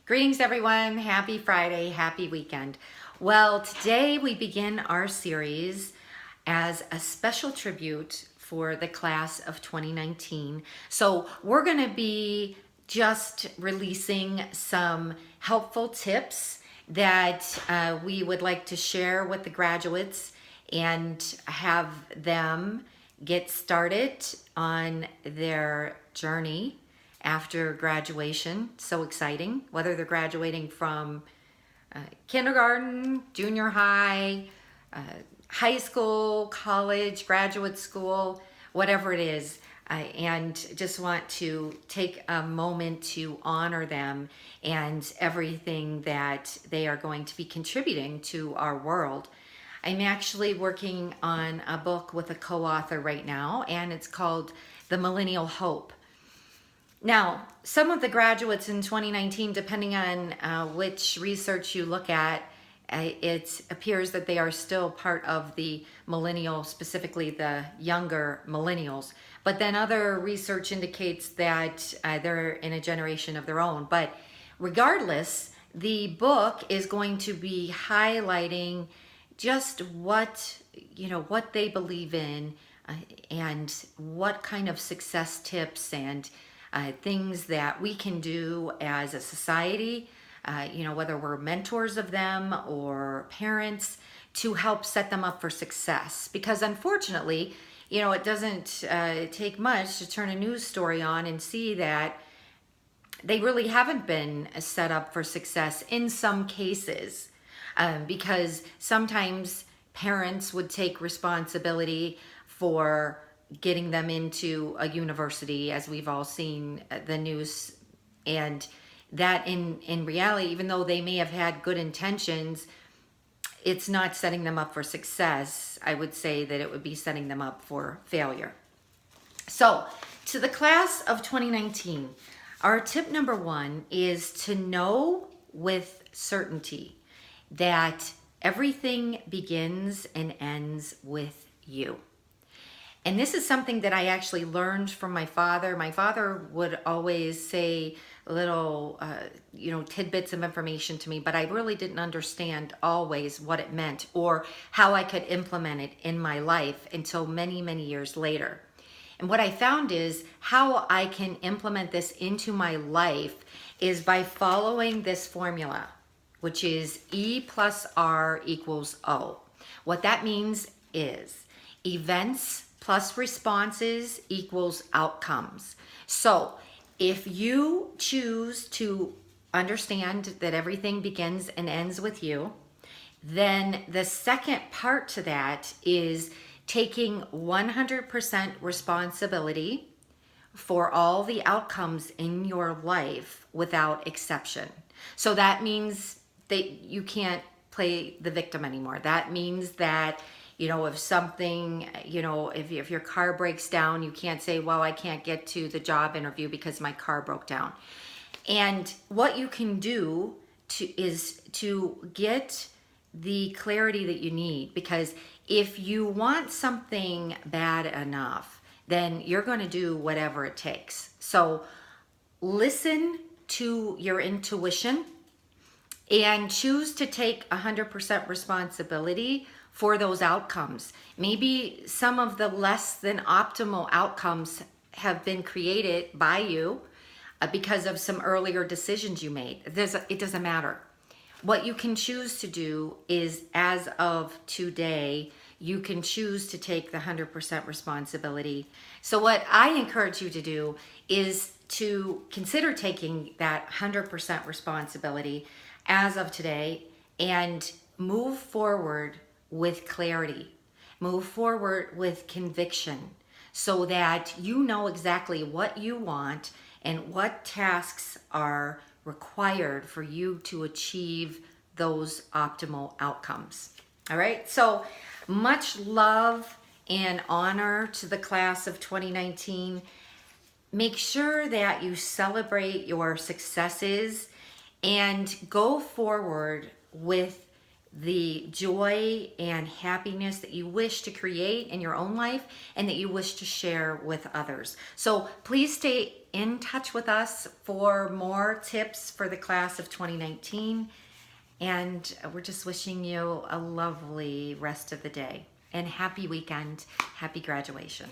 Greetings, everyone. Happy Friday. Happy weekend. Well, today we begin our series as a special tribute for the class of 2019. So, we're going to be just releasing some helpful tips that we would like to share with the graduates and have them get started on their journey after graduation. So exciting, whether they're graduating from kindergarten, junior high, uh, high school, college, graduate school, whatever it is. And just want to take a moment to honor them and everything that they are going to be contributing to our world. I'm actually working on a book with a co-author right now, and it's called The Millennial Hope. Now, some of the graduates in 2019, depending on which research you look at, it appears that they are still part of the millennial, specifically the younger millennials. But then other research indicates that they're in a generation of their own. But regardless, the book is going to be highlighting just what they believe in, and what kind of success tips and things that we can do as a society, whether we're mentors of them or parents, to help set them up for success. Because unfortunately, it doesn't take much to turn a news story on and see that they really haven't been set up for success in some cases, because sometimes parents would take responsibility for getting them into a university, as we've all seen the news, and that in reality, even though they may have had good intentions, it's not setting them up for success. I would say that it would be setting them up for failure. So, to the class of 2019, our tip number one is to know with certainty that everything begins and ends with you. And this is something that I actually learned from my father. My father would always say little, tidbits of information to me, but I really didn't understand always what it meant or how I could implement it in my life until many, many years later. And what I found is how I can implement this into my life is by following this formula, which is E plus R equals O. What that means is events plus responses equals outcomes. So if you choose to understand that everything begins and ends with you, then the second part to that is taking 100% responsibility for all the outcomes in your life without exception. So that means that you can't play the victim anymore. That means that if something, if your car breaks down, you can't say, well, I can't get to the job interview because my car broke down. And what you can do is to get the clarity that you need, because if you want something bad enough, then you're going to do whatever it takes. So listen to your intuition and choose to take 100% responsibility for those outcomes. Maybe some of the less than optimal outcomes have been created by you because of some earlier decisions you made. It doesn't matter. What you can choose to do is, as of today, you can choose to take the 100% responsibility. So what I encourage you to do is to consider taking that 100% responsibility as of today and move forward with clarity, move forward with conviction, so that you know exactly what you want and what tasks are required for you to achieve those optimal outcomes. All right, so much love and honor to the class of 2019. Make sure that you celebrate your successes and go forward with the joy and happiness that you wish to create in your own life and that you wish to share with others. So please stay in touch with us for more tips for the class of 2019. And we're just wishing you a lovely rest of the day and happy weekend, happy graduation.